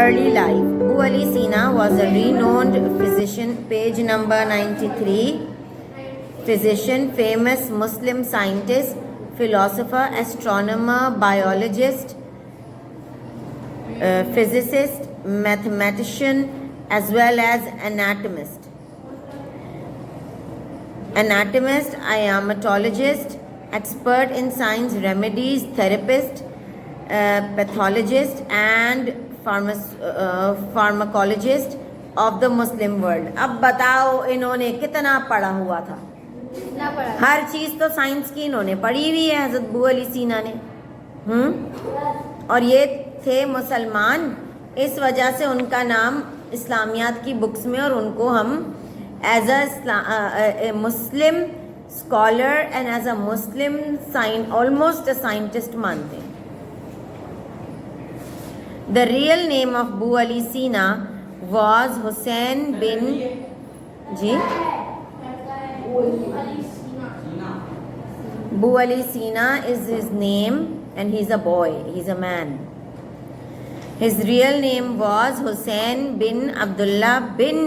Early life. Abu Ali Sina was a renowned physician, page number 93. Physician, famous Muslim scientist, philosopher, astronomer, biologist, physicist, mathematician, as well as anatomist, iamatologist, expert in science remedies, therapist, pathologist, and pharmacologist of the Muslim world. अब बताओ इन्होंने कितना पढ़ा हुआ था? हर चीज तो science की इन्होंने पढ़ी हुई है हज़रत अबू अली सीना ने। और ये थे मुसलमान, इस वजह से उनका नाम इस्लामियात की बुक्स में और उनको हम as a Muslim scholar and as a Muslim almost a scientist मानते हैं। The real name of Abu Ali Sina was Hussein bin Abu Ali Sina is his name and he's a boy, he's a man. His real name was Hussein bin Abdullah bin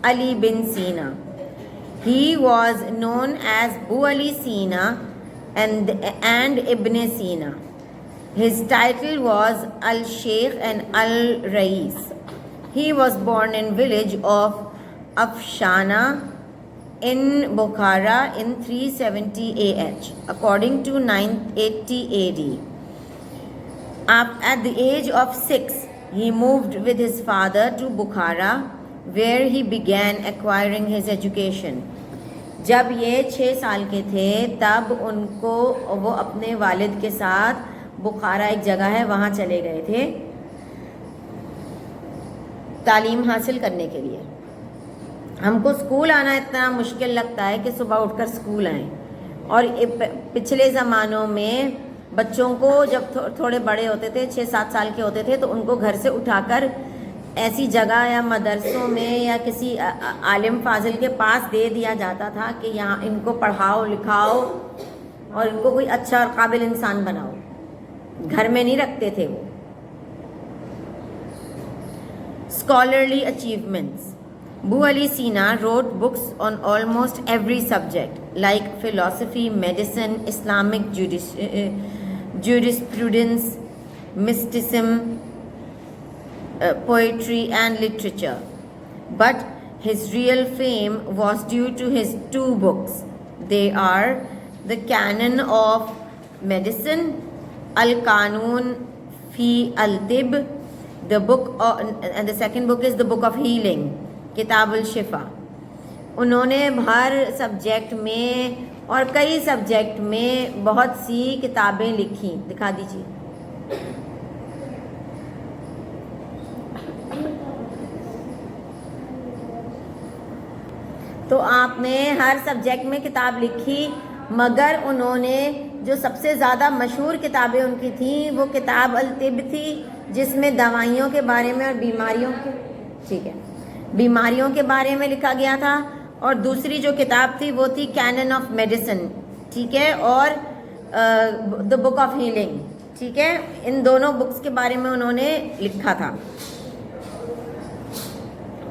Ali bin Sina. He was known as Abu Ali Sina and Ibn Sina. His title was Al-Sheikh and Al-Rais. He was born in village of Afshana in Bukhara in 370 AH, according to 980 AD. At the age of 6, he moved with his father to Bukhara, where he began acquiring his education. जब ये 6 साल के थे तब उनको वो अपने वालिद के साथ बुखारा एक जगह है वहाँ चले गए थे तालीम हासिल करने के लिए। हमको स्कूल आना इतना मुश्किल लगता है कि सुबह उठकर स्कूल आएं, और पिछले ज़मानों में बच्चों को जब थोड़े बड़े होते थे 6-7 साल के होते थे तो उनको घर से उठाकर ऐसी जगह या मदरसों में या किसी आलिम फाजिल के पास दे दिया जाता था कि यहाँ इनको पढ़ाओ लिखाओ और इनको कोई अच्छा और काबिल इंसान बनाओ। घर में नहीं रखते थे वो। Scholarly achievements. Abu Ali Sina wrote books on almost every subject like philosophy, medicine, Islamic jurisprudence, mysticism, poetry and literature. But his real fame was due to his 2 books. They are the Canon of Medicine, Al-Qanun fi al-Tib, the book and the second book is the book of healing, Kitab al-Shifa. उन्होंने हर subject में और कई subject में बहुत सी किताबें लिखी। दिखा दीजिए। तो आपने हर सब्जेक्ट में किताब लिखी, मगर उन्होंने जो सबसे ज़्यादा मशहूर किताबें उनकी थी वो किताब अल-तिब थी, जिसमें दवाइयों के बारे में और बीमारियों के बीमारियों के बारे में लिखा गया था। और दूसरी जो किताब थी वो थी कैनन ऑफ मेडिसिन, ठीक है, और द बुक ऑफ हीलिंग, ठीक है। इन दोनों बुक्स के बारे में उन्होंने लिखा था।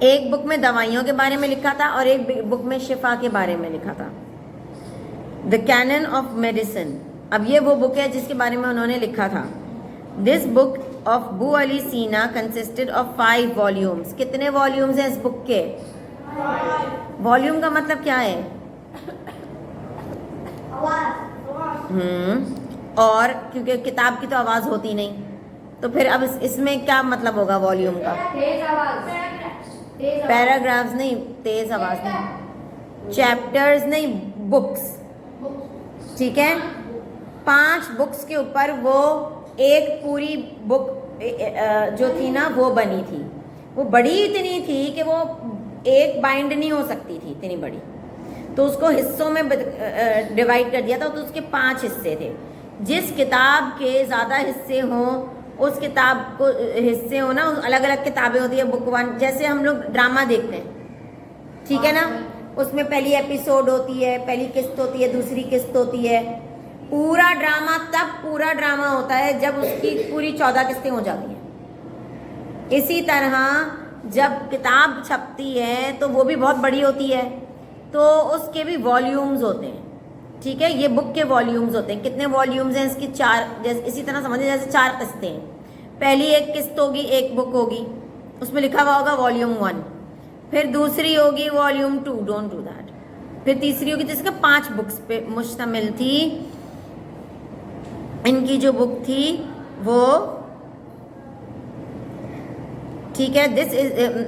एक बुक में दवाइयों के बारे में लिखा था और एक बुक में शिफा के बारे में लिखा था, द कैनन ऑफ मेडिसिन। अब ये वो बुक है जिसके बारे में उन्होंने लिखा था। This book of Abu Ali सीना कंसिस्टेड ऑफ 5 वॉल्यूम्स। कितने वॉल्यूम्स हैं इस बुक के? वॉल्यूम का मतलब क्या है? और क्योंकि किताब की तो आवाज़ होती नहीं, तो फिर अब इसमें क्या मतलब होगा वॉल्यूम का? पैराग्राफ्स नहीं, तेज आवाज़ नहीं, चैप्टर्स नहीं, बुक्स, ठीक है। 5 बुक्स के ऊपर वो एक पूरी बुक जो थी ना वो बनी थी। वो बड़ी इतनी थी कि वो एक बाइंड नहीं हो सकती थी, इतनी बड़ी। तो उसको हिस्सों में डिवाइड कर दिया था, तो उसके 5 हिस्से थे। जिस किताब के ज़्यादा हिस्से हों उस किताब को हिस्से हो ना, अलग अलग किताबें होती है। बुक 1 जैसे हम लोग ड्रामा देखते हैं, ठीक है ना, उसमें पहली एपिसोड होती है, पहली किस्त होती है, दूसरी किस्त होती है। पूरा ड्रामा तब पूरा ड्रामा होता है जब उसकी पूरी 14 किस्तें हो जाती हैं, इसी तरह जब किताब छपती है तो वो भी बहुत बड़ी होती है, तो उसके भी वॉल्यूम्स होते हैं, ठीक है। ये बुक के वॉल्यूम्स होते हैं। कितने वॉल्यूम्स हैं इसकी? 4। जैसे इसी तरह समझिए जैसे 4 किस्तें हैं। पहली एक किस्त होगी, एक बुक होगी, उसमें लिखा हुआ होगा वॉल्यूम 1। फिर दूसरी होगी वॉल्यूम 2, डोंट डू दैट। फिर तीसरी होगी, जिसका 5 बुक्स पे मुश्तमिल थी। इनकी जो बुक थी वो, ठीक है,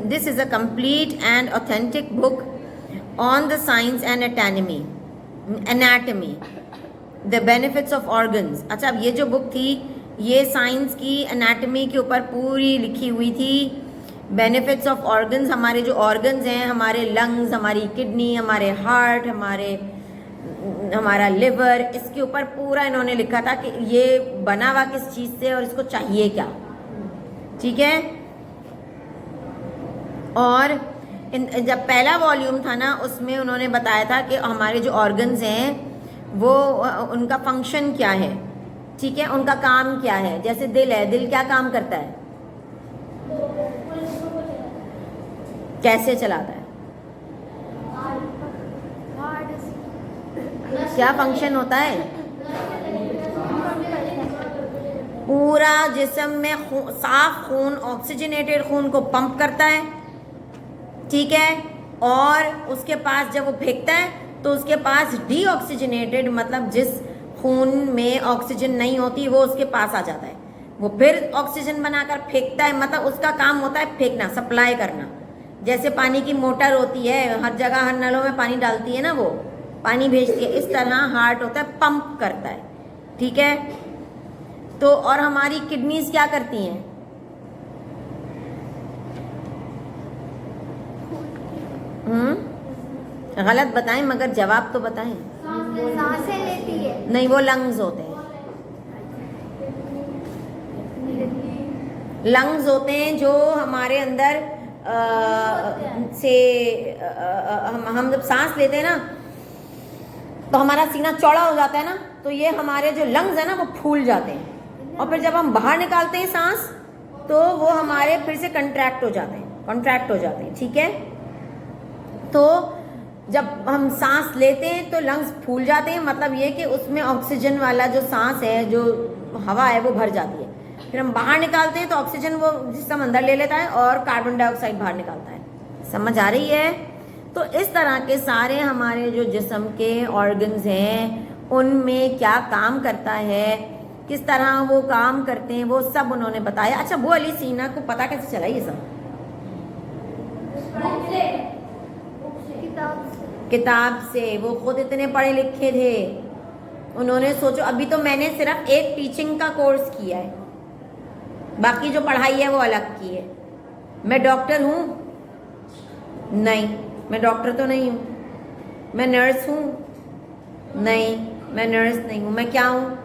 this is a complete and authentic book on the science and anatomy the benefits of organs. अच्छा, अब ये जो बुक थी ये साइंस की एनाटमी के ऊपर पूरी लिखी हुई थी। बेनिफिट्स ऑफ ऑर्गन्स, हमारे जो ऑर्गन्स हैं, हमारे लंग्स, हमारी किडनी, हमारे हार्ट, हमारा लिवर, इसके ऊपर पूरा इन्होंने लिखा था कि ये बना हुआ किस चीज़ से और इसको चाहिए क्या, ठीक है। और जब पहला वॉल्यूम था ना, उसमें उन्होंने बताया था कि हमारे जो ऑर्गन्स हैं वो उनका फंक्शन क्या है, ठीक है, उनका काम क्या है। जैसे दिल है, दिल क्या काम करता है, कैसे चलाता है, क्या फंक्शन होता है? पूरा जिस्म में साफ खून, ऑक्सीजनेटेड खून को पंप करता है, ठीक है। और उसके पास जब वो फेंकता है तो उसके पास डीऑक्सीजनेटेड, मतलब जिस खून में ऑक्सीजन नहीं होती वो उसके पास आ जाता है। वो फिर ऑक्सीजन बनाकर फेंकता है, मतलब उसका काम होता है फेंकना, सप्लाई करना। जैसे पानी की मोटर होती है, हर जगह हर नलों में पानी डालती है ना, वो पानी भेजती है। इस तरह हार्ट होता है, पंप करता है, ठीक है। तो और हमारी किडनीज क्या करती हैं? गलत बताएं मगर जवाब तो बताएं। सांसें लेती है। नहीं, वो लंग्स होते हैं। लंग्स होते हैं जो हमारे अंदर हम जब सांस लेते हैं ना तो हमारा सीना चौड़ा हो जाता है ना, तो ये हमारे जो लंग्स है ना वो फूल जाते हैं। और फिर जब हम बाहर निकालते हैं सांस तो वो हमारे फिर से कॉन्ट्रैक्ट हो जाते हैं, ठीक है। तो जब हम सांस लेते हैं तो लंग्स फूल जाते हैं, मतलब ये कि उसमें ऑक्सीजन वाला जो सांस है, जो हवा है, वो भर जाती है। फिर हम बाहर निकालते हैं तो ऑक्सीजन वो जिस्म अंदर ले लेता है और कार्बन डाइऑक्साइड बाहर निकालता है। समझ आ रही है? तो इस तरह के सारे हमारे जो जिस्म के ऑर्गन्स हैं उनमें क्या काम करता है, किस तरह वो काम करते हैं, वो सब उन्होंने बताया। अच्छा, वो अली सीना को पता कैसे चला ये सब? किताब से। वो खुद इतने पढ़े लिखे थे, उन्होंने सोचो, अभी तो मैंने सिर्फ एक टीचिंग का कोर्स किया है, बाकी जो पढ़ाई है वो अलग की है। मैं डॉक्टर हूँ? नहीं, मैं डॉक्टर तो नहीं हूँ। मैं नर्स हूँ? नहीं, मैं नर्स नहीं हूँ। मैं क्या हूँ?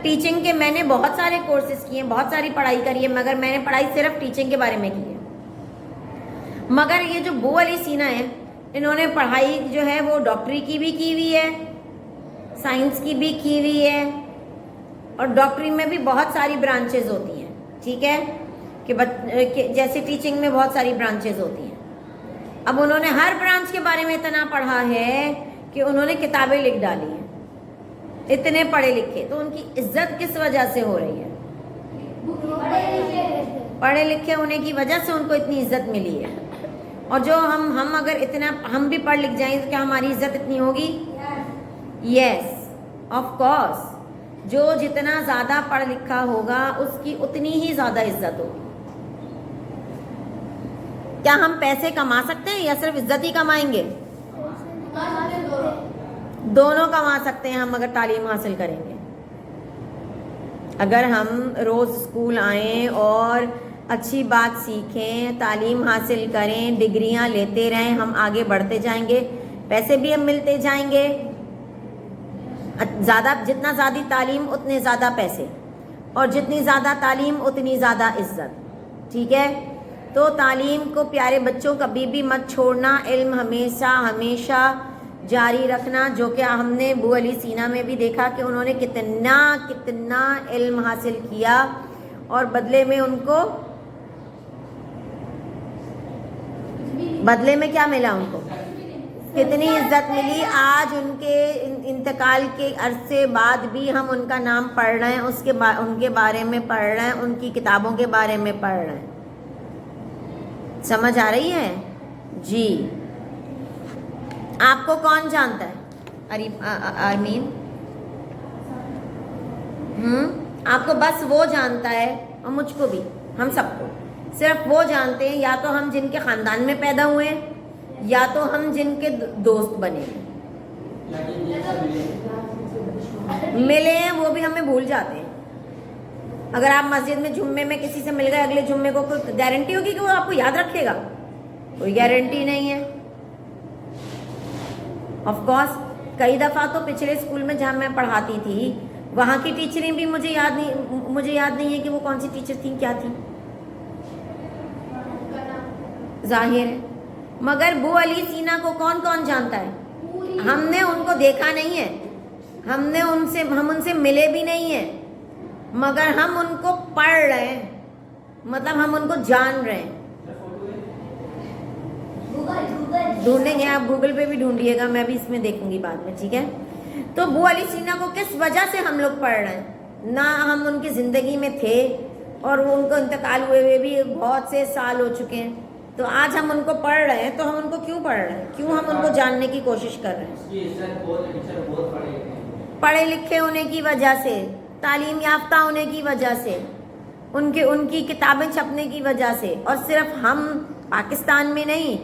टीचिंग के मैंने बहुत सारे कोर्सेज किए, बहुत सारी पढ़ाई करी है, मगर मैंने पढ़ाई सिर्फ टीचिंग के बारे में की है। मगर ये जो बू अली सीना है, इन्होंने पढ़ाई जो है वो डॉक्टरी की भी की हुई है, साइंस की भी की हुई है, और डॉक्टरी में भी बहुत सारी ब्रांचेज होती हैं, ठीक है, कि जैसे टीचिंग में बहुत सारी ब्रांचेज होती हैं। अब उन्होंने हर ब्रांच के बारे में इतना पढ़ा है कि उन्होंने किताबें लिख डाली हैं, इतने पढ़े लिखे। तो उनकी इज्जत किस वजह से हो रही है? पढ़े लिखे होने की वजह से उनको इतनी इज्जत मिली है। और जो हम अगर इतना हम भी पढ़ लिख जाएं तो क्या हमारी इज्जत इतनी होगी? Yes, of course. जो जितना ज़्यादा पढ़ लिखा होगा उसकी उतनी ही ज़्यादा इज्जत होगी। क्या हम पैसे कमा सकते हैं या सिर्फ इज्जत ही कमाएंगे? दोनों कमा सकते हैं हम अगर तालीम हासिल करेंगे। अगर हम रोज़ स्कूल आएँ और अच्छी बात सीखें, तालीम हासिल करें, डिग्रियां लेते रहें, हम आगे बढ़ते जाएंगे, पैसे भी हम मिलते जाएंगे। ज़्यादा, जितना ज़्यादा तालीम उतने ज़्यादा पैसे, और जितनी ज़्यादा तालीम उतनी ज़्यादा इज्जत, ठीक है। तो तालीम को प्यारे बच्चों कभी भी मत छोड़ना, इल्म हमेशा हमेशा जारी रखना। जो कि हमने बू अली सीना में भी देखा कि उन्होंने कितना इल्म हासिल किया और बदले में उनको बदले में क्या मिला उनको? कितनी इज्जत मिली। आज उनके इंतकाल के अरसे बाद भी हम उनका नाम पढ़ रहे हैं, उनके बारे में पढ़ रहे हैं, उनकी किताबों के बारे में पढ़ रहे हैं। समझ आ रही है जी? आपको कौन जानता है? अरमीन, आपको बस वो जानता है, और मुझको भी, हम सबको सिर्फ वो जानते हैं, या तो हम जिनके खानदान में पैदा हुए हैं, या तो हम जिनके दोस्त बने मिले हैं, वो भी हमें भूल जाते हैं। अगर आप मस्जिद में जुम्मे में किसी से मिल गए, अगले जुम्मे को कोई गारंटी होगी कि वो आपको याद रखेगा? कोई गारंटी नहीं है। ऑफ कोर्स कई दफ़ा तो पिछले स्कूल में जहाँ मैं पढ़ाती थी, वहाँ की टीचरें भी मुझे याद नहीं है कि वो कौन सी टीचर थी, क्या थी, जाहिर है। मगर बू अली सीना को कौन कौन जानता है? हमने उनको देखा नहीं है, हम उनसे मिले भी नहीं है, मगर हम उनको पढ़ रहे हैं, मतलब हम उनको जान रहे हैं। ढूंढेंगे, आप गूगल पे भी ढूंढिएगा, मैं भी इसमें देखूंगी बाद में, ठीक है? तो बू अली सीना को किस वजह से हम लोग पढ़ रहे हैं? ना हम उनकी ज़िंदगी में थे, और वो उनको इंतकाल हुए भी बहुत से साल हो चुके हैं। तो आज हम उनको पढ़ रहे हैं, तो हम उनको क्यों पढ़ रहे हैं? क्यों हम उनको जानने की कोशिश कर रहे हैं? पढ़े लिखे होने की वजह से, तालीम याफ्ता होने की वजह से, उनकी किताबें छपने की वजह से। और सिर्फ हम पाकिस्तान में नहीं,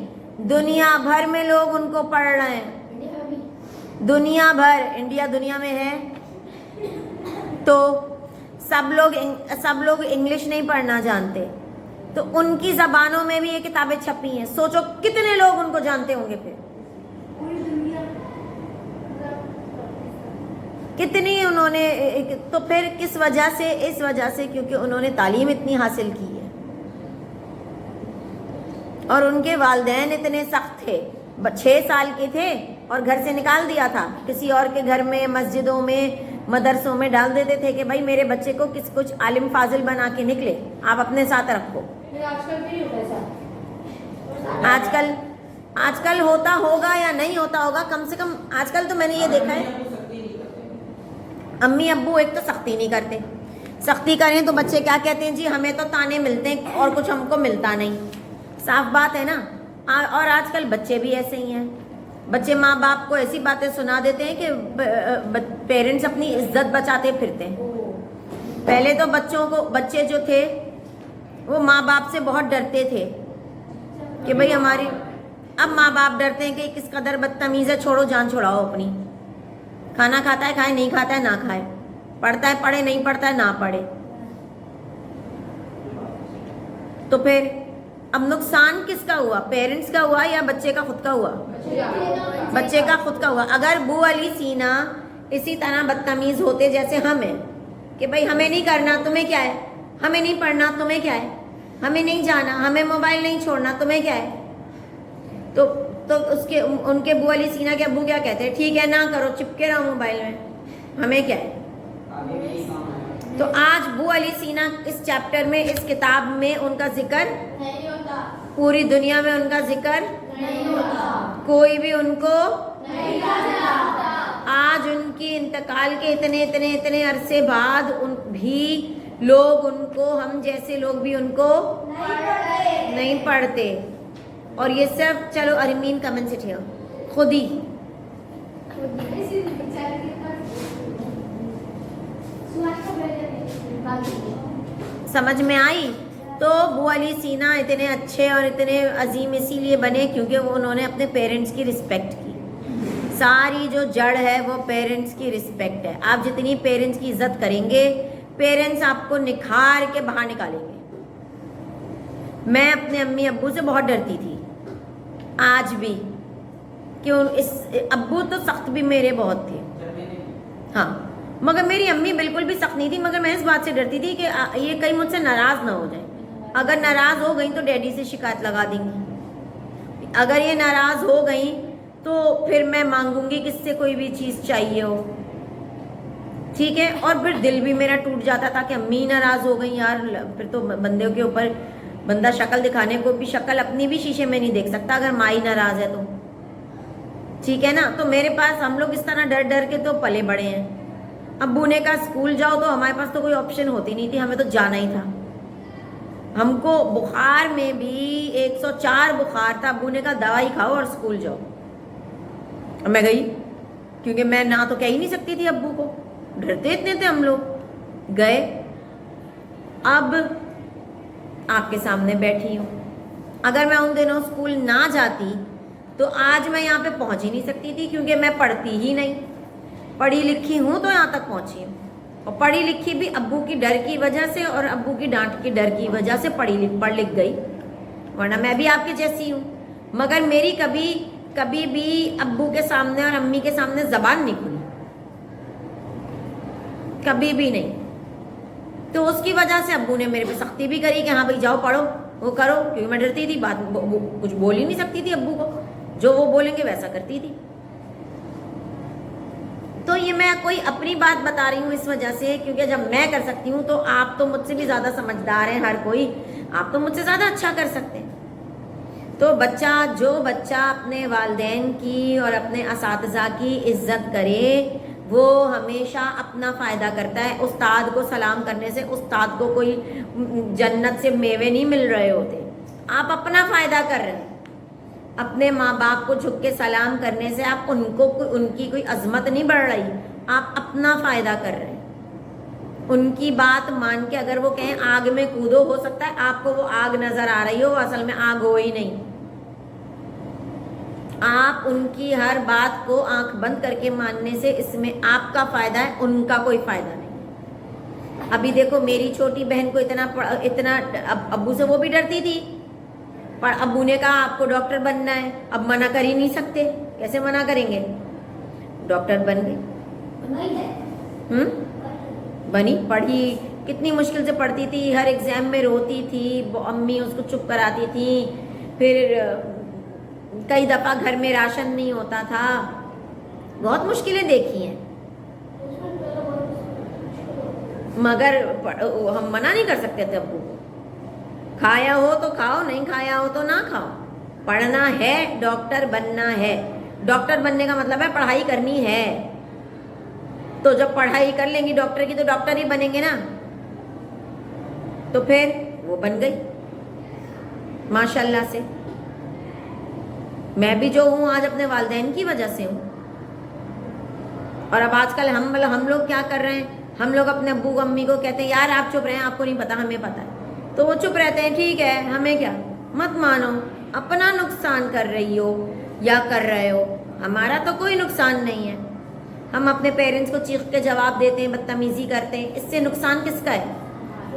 दुनिया भर में लोग उनको पढ़ रहे हैं। दुनिया भर, इंडिया दुनिया में है, तो सब लोग इंग्लिश नहीं पढ़ना जानते, तो उनकी ज़बानों में भी ये किताबें छपी हैं। सोचो कितने लोग उनको जानते होंगे, फिर कितनी उन्होंने, तो फिर किस वजह से? इस वजह से क्योंकि उन्होंने तालीम इतनी हासिल की है, और उनके वालिदैन इतने सख्त थे। 6 साल के थे और घर से निकाल दिया था, किसी और के घर में, मस्जिदों में, मदरसों में डाल देते थे कि भाई मेरे बच्चे को कुछ आलिम फाजिल बना के निकले, आप अपने साथ रखो। आजकल होता होगा या नहीं होता होगा, कम से कम आजकल तो मैंने ये देखा है, अम्मी अब्बू एक तो सख्ती नहीं करते। सख्ती करें तो बच्चे क्या कहते हैं? जी हमें तो ताने मिलते हैं और कुछ हमको मिलता नहीं। साफ बात है ना। और आजकल बच्चे भी ऐसे ही हैं। बच्चे माँ बाप को ऐसी बातें सुना देते हैं कि पेरेंट्स अपनी इज्जत बचाते फिरते हैं। पहले तो बच्चे जो थे वो माँ बाप से बहुत डरते थे कि भाई हमारी, अब माँ बाप डरते हैं कि किस कदर बदतमीज है, छोड़ो जान छोड़ाओ अपनी। खाना खाता है खाए, नहीं खाता है ना खाए, पढ़ता है पढ़े, नहीं पढ़ता है ना पढ़े। तो फिर अब नुकसान किसका हुआ? पेरेंट्स का हुआ या बच्चे का खुद का हुआ? बच्चे का खुद का हुआ। अगर बू अली सीना इसी तरह बदतमीज होते जैसे हम हैं कि भाई हमें नहीं करना, तुम्हें क्या है, हमें नहीं पढ़ना, तुम्हें क्या है, हमें नहीं जाना, हमें मोबाइल नहीं छोड़ना, तुम्हें क्या है, तो उनके बू अली सीना के अब्बू क्या कहते हैं? ठीक है ना करो, चिपके रहो मोबाइल में, हमें क्या है। तो आज बू अली सीना इस चैप्टर में, इस किताब में उनका जिक्र नहीं होता, पूरी दुनिया में उनका जिक्र नहीं होता, कोई भी उनको नहीं जानता। आज उनकी इंतकाल के इतने अरसे बाद भी लोग उनको, हम जैसे लोग भी उनको नहीं पढ़ते। और ये सब, चलो अरमीन कमेंट से ठिया खुद ही समझ में आई। तो बू अली सीना इतने अच्छे और इतने अजीम इसीलिए बने क्योंकि वो उन्होंने अपने पेरेंट्स की रिस्पेक्ट की। सारी जो जड़ है वो पेरेंट्स की रिस्पेक्ट है। आप जितनी पेरेंट्स की इज्जत करेंगे, पेरेंट्स आपको निखार के बाहर निकालेंगे। मैं अपने अम्मी अब्बू से बहुत डरती थी, आज भी, क्यों? इस अब्बू तो सख्त भी मेरे बहुत थे, हाँ, मगर मेरी अम्मी बिल्कुल भी सख्त नहीं थी। मगर मैं इस बात से डरती थी कि ये कहीं मुझसे नाराज़ ना हो जाए। अगर नाराज़ हो गई तो डैडी से शिकायत लगा देंगी। अगर ये नाराज़ हो गई तो फिर मैं मांगूंगी किससे कोई भी चीज़ चाहिए हो, ठीक है। और फिर दिल भी मेरा टूट जाता था कि अम्मी नाराज़ हो गई यार, फिर तो बंदे के ऊपर बंदा शक्ल दिखाने को भी शक्ल अपनी भी शीशे में नहीं देख सकता अगर माँ ही नाराज है तो, ठीक है ना। तो मेरे पास हम लोग इस तरह डर डर के तो पले बड़े हैं। अब्बू ने कहा स्कूल जाओ, तो हमारे पास तो कोई ऑप्शन होती नहीं थी, हमें तो जाना ही था। हमको बुखार में भी 104 बुखार था, अब्बू ने कहा दवाई खाओ और स्कूल जाओ। मैं गई, क्योंकि मैं ना तो कह ही नहीं सकती थी अब्बू को, डरते इतने थे हम लोग। गए, अब आपके सामने बैठी हूँ। अगर मैं उन दिनों स्कूल ना जाती तो आज मैं यहाँ पे पहुँच ही नहीं सकती थी, क्योंकि मैं पढ़ती ही नहीं। पढ़ी लिखी हूँ तो यहाँ तक पहुँची हूँ, और पढ़ी लिखी भी अब्बू की डर की वजह से और अब्बू की डांट की डर की वजह से पढ़ लिख गई, वरना मैं भी आपके जैसी हूँ। मगर मेरी कभी भी अब्बू के सामने और अम्मी के सामने जबान नहीं खुली, कभी भी नहीं। तो उसकी वजह से अब्बू ने मेरे पे सख्ती भी करी कि हाँ भाई जाओ पढ़ो, वो करो, क्योंकि मैं डरती थी, बात कुछ बोल ही नहीं सकती थी अब्बू को, जो वो बोलेंगे वैसा करती थी। तो ये मैं कोई अपनी बात बता रही हूँ इस वजह से, क्योंकि जब मैं कर सकती हूँ तो आप तो मुझसे भी ज़्यादा समझदार हैं, हर कोई, आप तो मुझसे ज़्यादा अच्छा कर सकते हैं। तो जो बच्चा अपने वालिदैन की और अपने असातिज़ा की इज्जत करे, वो हमेशा अपना फ़ायदा करता है। उस्ताद को सलाम करने से उस्ताद को कोई जन्नत से मेवे नहीं मिल रहे होते, आप अपना फ़ायदा कर रहे हैं। अपने माँ बाप को झुक के सलाम करने से आप उनकी कोई अजमत नहीं बढ़ रही, आप अपना फ़ायदा कर रहे हैं। उनकी बात मान के अगर वो कहें आग में कूदो, हो सकता है आपको वो आग नज़र आ रही हो, असल में आग हो ही नहीं। आप उनकी हर बात को आंख बंद करके मानने से इसमें आपका फ़ायदा है, उनका कोई फ़ायदा नहीं। अभी देखो मेरी छोटी बहन को इतना अब्बू से वो भी डरती थी, पर अब्बू ने कहा आपको डॉक्टर बनना है, अब मना कर ही नहीं सकते, कैसे मना करेंगे, डॉक्टर बन गई। बनी, पढ़ी, कितनी मुश्किल से पढ़ती थी, हर एग्जाम में रोती थी, अम्मी उसको चुप कराती थी, फिर कई दफ़ा घर में राशन नहीं होता था, बहुत मुश्किलें देखी हैं, मगर हम मना नहीं कर सकते थे अब्बू को। खाया हो तो खाओ, नहीं खाया हो तो ना खाओ, पढ़ना है, डॉक्टर बनना है। डॉक्टर बनने का मतलब है पढ़ाई करनी है, तो जब पढ़ाई कर लेंगी डॉक्टर की तो डॉक्टर ही बनेंगे ना। तो फिर वो बन गई माशाल्लाह से। मैं भी जो हूँ आज अपने वालिदैन की वजह से हूँ। और अब आजकल हम लोग क्या कर रहे हैं, हम लोग अपने अब्बू अम्मी को कहते हैं यार आप चुप रहें, आपको नहीं पता, हमें पता है, तो वो चुप रहते हैं, ठीक है हमें क्या, मत मानो, अपना नुकसान कर रही हो या कर रहे हो, हमारा तो कोई नुकसान नहीं है। हम अपने पेरेंट्स को चीख के जवाब देते हैं, बदतमीजी करते हैं, इससे नुकसान किसका है,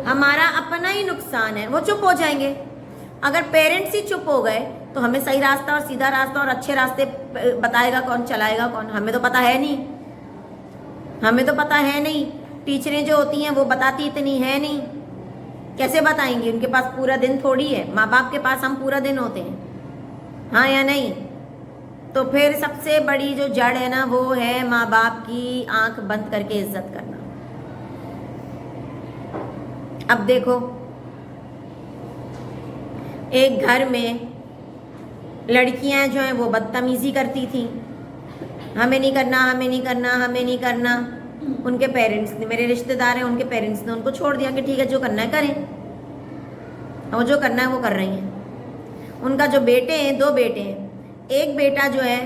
हमारा अपना ही नुकसान है। वो चुप हो जाएंगे। अगर पेरेंट्स ही चुप हो गए तो हमें सही रास्ता और सीधा रास्ता और अच्छे रास्ते बताएगा कौन, चलाएगा कौन, हमें तो पता है नहीं, हमें तो पता है नहीं। टीचरें जो होती हैं वो बताती इतनी है नहीं, कैसे बताएंगी, उनके पास पूरा दिन थोड़ी है, माँ बाप के पास हम पूरा दिन होते हैं, हाँ या नहीं। तो फिर सबसे बड़ी जो जड़ है ना, वो है माँ बाप की आंख बंद करके इज्जत करना। अब देखो एक घर में लड़कियां जो हैं वो बदतमीजी करती थी, हमें नहीं करना, हमें नहीं करना, हमें नहीं करना। उनके पेरेंट्स ने, मेरे रिश्तेदार हैं, उनके पेरेंट्स ने उनको छोड़ दिया कि ठीक है जो करना है करें, और जो करना है वो कर रही हैं। उनका जो बेटे हैं, 2 बेटे हैं, एक बेटा जो है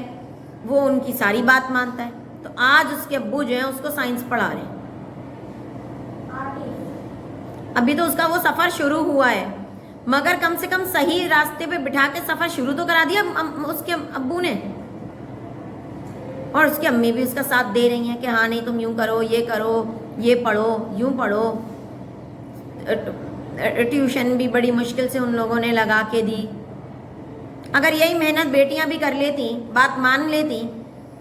वो उनकी सारी बात मानता है, तो आज उसके अब्बू जो हैं उसको साइंस पढ़ा रहे हैं। अभी तो उसका वो सफ़र शुरू हुआ है, मगर कम से कम सही रास्ते पे बिठा के सफ़र शुरू तो करा दिया उसके अब्बू ने, और उसकी अम्मी भी उसका साथ दे रही हैं कि हाँ नहीं तुम यूँ करो, ये पढ़ो, यूँ पढ़ो। ट्यूशन भी बड़ी मुश्किल से उन लोगों ने लगा के दी। अगर यही मेहनत बेटियां भी कर लेती, बात मान लेती,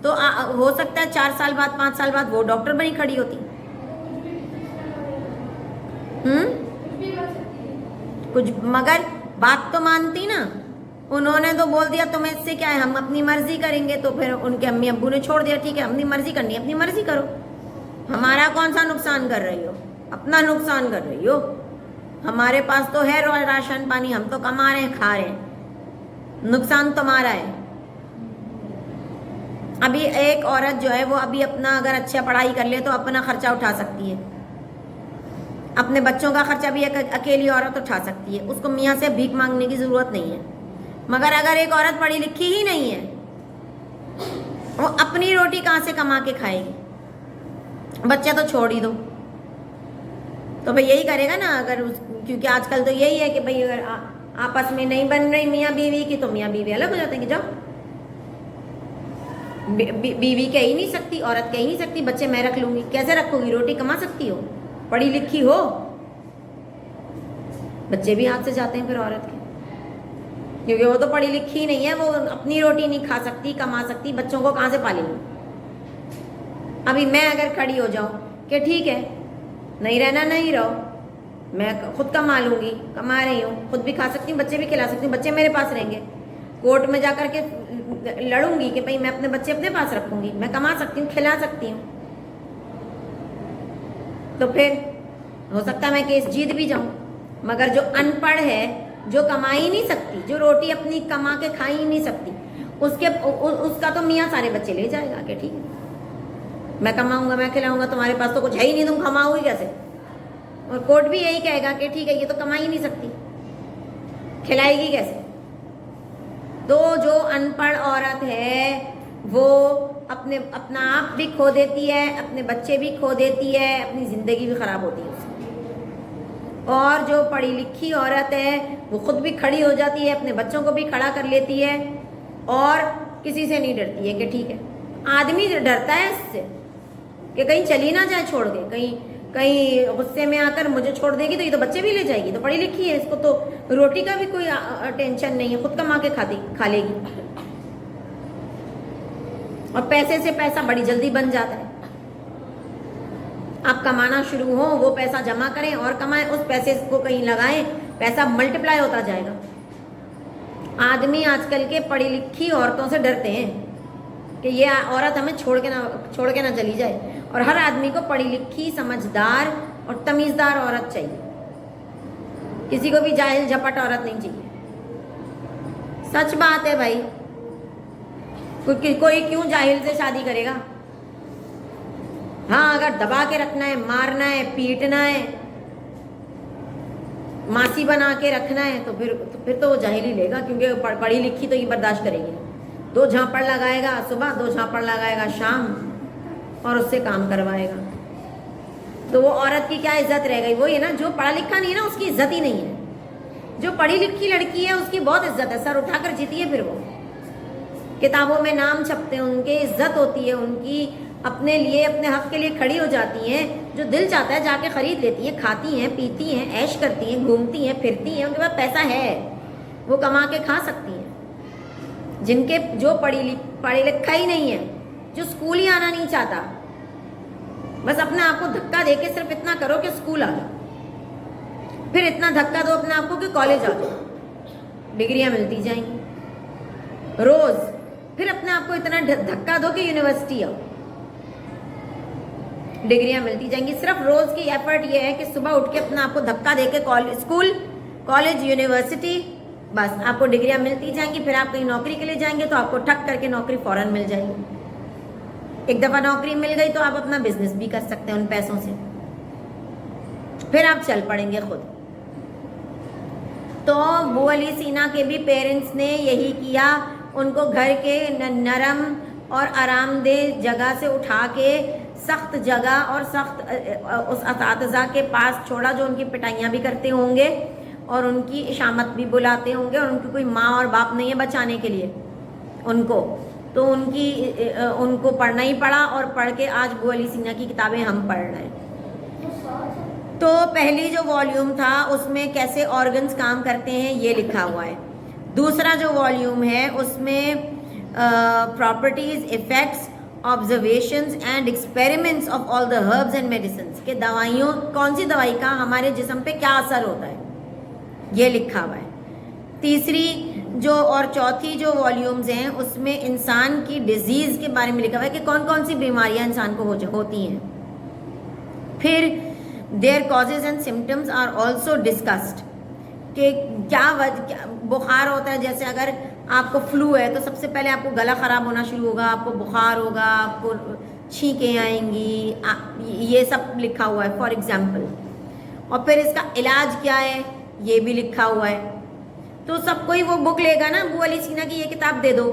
तो हो सकता है 4 साल बाद, 5 साल बाद वो डॉक्टर बनी खड़ी होती। कुछ, मगर बात तो मानती ना। उन्होंने तो बोल दिया तुम्हें इससे क्या है, हम अपनी मर्जी करेंगे, तो फिर उनके अम्मी अब्बू ने छोड़ दिया, ठीक है अपनी मर्जी करनी है, अपनी मर्जी करो, हमारा कौन सा नुकसान कर रही हो, अपना नुकसान कर रही हो। हमारे पास तो है राशन पानी, हम तो कमा रहे हैं, खा रहे हैं, नुकसान तुम्हारा है। अभी एक औरत जो है वो अभी अपना अगर अच्छा पढ़ाई कर ले तो अपना खर्चा उठा सकती है, अपने बच्चों का खर्चा भी अकेली औरत उठा सकती है, उसको मियाँ से भीख मांगने की ज़रूरत नहीं है। मगर अगर एक औरत पढ़ी लिखी ही नहीं है, वो अपनी रोटी कहाँ से कमा के खाएगी? बच्चे तो छोड़ ही दो, तो भाई यही करेगा ना। अगर क्योंकि आजकल तो यही है कि भाई अगर आपस में नहीं बन रही मियाँ बीवी की, तो मियाँ बीवी अलग हो जाते हैं कि जाओ। बीवी कह ही नहीं सकती, औरत कह ही नहीं सकती बच्चे मैं रख लूंगी। कैसे रखोगी? रोटी कमा सकती हो, पढ़ी लिखी हो, बच्चे भी हाथ से जाते हैं फिर औरत के, क्योंकि वो तो पढ़ी लिखी नहीं है, वो अपनी रोटी नहीं खा सकती, कमा सकती, बच्चों को कहाँ से पालेंगी? अभी मैं अगर खड़ी हो जाऊं कि ठीक है नहीं रहना नहीं रहो, मैं खुद कमा लूंगी, कमा रही हूँ, खुद भी खा सकती हूँ, बच्चे भी खिला सकती हूँ, बच्चे मेरे पास रहेंगे, कोर्ट में जाकर के लड़ूंगी कि भाई मैं अपने बच्चे अपने पास रखूंगी, मैं कमा सकती हूँ, खिला सकती हूँ, तो फिर हो सकता है मैं केस जीत भी जाऊं। मगर जो अनपढ़ है, जो कमा ही नहीं सकती, जो रोटी अपनी कमा के खा ही नहीं सकती, उसका तो मियाँ सारे बच्चे ले जाएगा कि ठीक है मैं कमाऊंगा, मैं खिलाऊंगा, तुम्हारे पास तो कुछ है ही नहीं, तुम कमाओगी कैसे? और कोर्ट भी यही कहेगा कि ठीक है ये तो कमा ही नहीं सकती, खिलाएगी कैसे? तो जो अनपढ़ औरत है वो अपना आप भी खो देती है, अपने बच्चे भी खो देती है, अपनी ज़िंदगी भी ख़राब होती है उसकी। और जो पढ़ी लिखी औरत है वो खुद भी खड़ी हो जाती है, अपने बच्चों को भी खड़ा कर लेती है और किसी से नहीं डरती है कि ठीक है। आदमी डरता है इससे कि कहीं चली ना जाए छोड़ के, कहीं गुस्से में आकर मुझे छोड़ देगी तो ये तो बच्चे भी ले जाएगी, तो पढ़ी लिखी है, इसको तो रोटी का भी कोई टेंशन नहीं है, खुद कमा के खा लेगी। और पैसे से पैसा बड़ी जल्दी बन जाता है। आप कमाना शुरू हो, वो पैसा जमा करें और कमाएं, उस पैसे को कहीं लगाएं, पैसा मल्टीप्लाई होता जाएगा। आदमी आजकल के पढ़ी लिखी औरतों से डरते हैं कि ये औरत हमें छोड़ के ना चली जाए, और हर आदमी को पढ़ी लिखी समझदार और तमीज़दार औरत चाहिए, किसी को भी जाहिल झपट औरत नहीं चाहिए। सच बात है भाई, कोई क्यों जाहिल से शादी करेगा? हाँ, अगर दबा के रखना है, मारना है, पीटना है, मासी बना के रखना है, तो फिर तो वो जाहिल ही लेगा, क्योंकि पढ़ी लिखी तो ये बर्दाश्त करेगी। 2 झापड़ लगाएगा सुबह, 2 झापड़ लगाएगा शाम, और उससे काम करवाएगा, तो वो औरत की क्या इज्जत रह गई? वो ये ना, जो पढ़ा लिखा नहीं है ना उसकी इज्जत ही नहीं है। जो पढ़ी लिखी लड़की है उसकी बहुत इज्जत है, सर उठाकर जीती है, फिर वो किताबों में नाम छपते हैं उनके, इज्जत होती है उनकी, अपने लिए अपने हक के लिए खड़ी हो जाती हैं, जो दिल चाहता है जाके खरीद लेती हैं, खाती हैं, पीती हैं, ऐश करती हैं, घूमती हैं, फिरती हैं, उनके पास पैसा है, वो कमा के खा सकती हैं। जिनके जो पढ़ी लिखा ही नहीं है, जो स्कूल ही आना नहीं चाहता, बस अपने आप को धक्का दे के सिर्फ इतना करो कि स्कूल आ जाओ, फिर इतना धक्का दो अपने आप को कि कॉलेज आ जाओ, डिग्रियां मिलती जाएंगी रोज, फिर अपने आप को इतना धक्का दो कि यूनिवर्सिटी आओ, डिग्रियां मिलती जाएंगी। सिर्फ रोज की एफर्ट ये है कि सुबह उठ के अपने आप को धक्का दे के स्कूल, कॉलेज, यूनिवर्सिटी, बस आपको डिग्रियां मिलती जाएंगी। फिर आप कहीं नौकरी के लिए जाएंगे तो आपको ठक करके नौकरी फौरन मिल जाएगी। एक दफ़ा नौकरी मिल गई तो आप अपना बिजनेस भी कर सकते हैं उन पैसों से, फिर आप चल पड़ेंगे खुद। तो वो अली सीना के भी पेरेंट्स ने यही किया, उनको घर के नरम और आरामदेह जगह से उठा के सख्त जगह और सख्त उस असातिज़ा के पास छोड़ा, जो उनकी पिटाइयाँ भी करते होंगे और उनकी इशामत भी बुलाते होंगे, और उनकी कोई माँ और बाप नहीं है बचाने के लिए उनको, तो उनको पढ़ना ही पड़ा, और पढ़ के आज वो अली सीना की किताबें हम पढ़ रहे हैं। तो पहली जो वॉल्यूम था उसमें कैसे ऑर्गन्स काम करते हैं ये लिखा हुआ है। दूसरा जो वॉल्यूम है उसमें properties, effects, observations and experiments of all the herbs and medicines, के दवाइयों, कौन सी दवाई का हमारे जिस्म पे क्या असर होता है ये लिखा हुआ है। तीसरी जो और चौथी जो वॉल्यूम्स हैं उसमें इंसान की डिजीज़ के बारे में लिखा हुआ है कि कौन कौन सी बीमारियां इंसान को होती हैं। फिर their causes and symptoms are also discussed, कि क्या बुखार होता है। जैसे अगर आपको फ्लू है तो सबसे पहले आपको गला ख़राब होना शुरू होगा, आपको बुखार होगा, आपको छींकें आएंगी, ये सब लिखा हुआ है फॉर एग्जाम्पल। और फिर इसका इलाज क्या है ये भी लिखा हुआ है। तो सब कोई वो बुक लेगा ना, अबू अली सीना की ये किताब दे दो,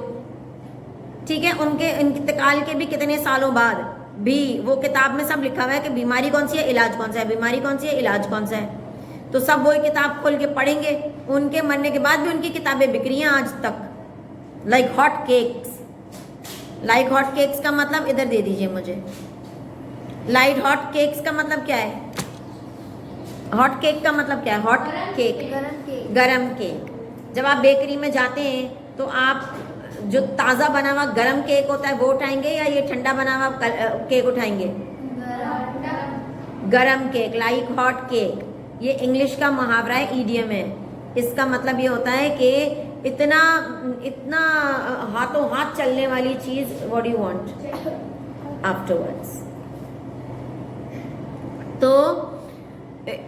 ठीक है। उनके इंतकाल के भी कितने सालों बाद भी वो किताब में सब लिखा हुआ है कि बीमारी कौन सी है, इलाज कौन सा है, बीमारी कौन सी है, इलाज कौन सा है। तो सब वही किताब खोल के पढ़ेंगे। उनके मरने के बाद भी उनकी किताबें बिक रही हैं आज तक, like hot cakes. Like hot cakes का मतलब इधर दे दीजिए मुझे। लाइट हॉट केक्स का मतलब क्या है? हॉट केक का मतलब क्या है? हॉट केक, गरम केक। गरम केक। जब आप बेकरी में जाते हैं तो आप जो ताज़ा बना हुआ गरम केक होता है वो उठाएंगे या ये ठंडा बना हुआ केक उठाएंगे? गरम केक, लाइक हॉट केक। ये इंग्लिश का मुहावरा है, ईडियम है। इसका मतलब ये होता है कि इतना इतना हाथों हाथ चलने वाली चीज़, what do you want afterwards. तो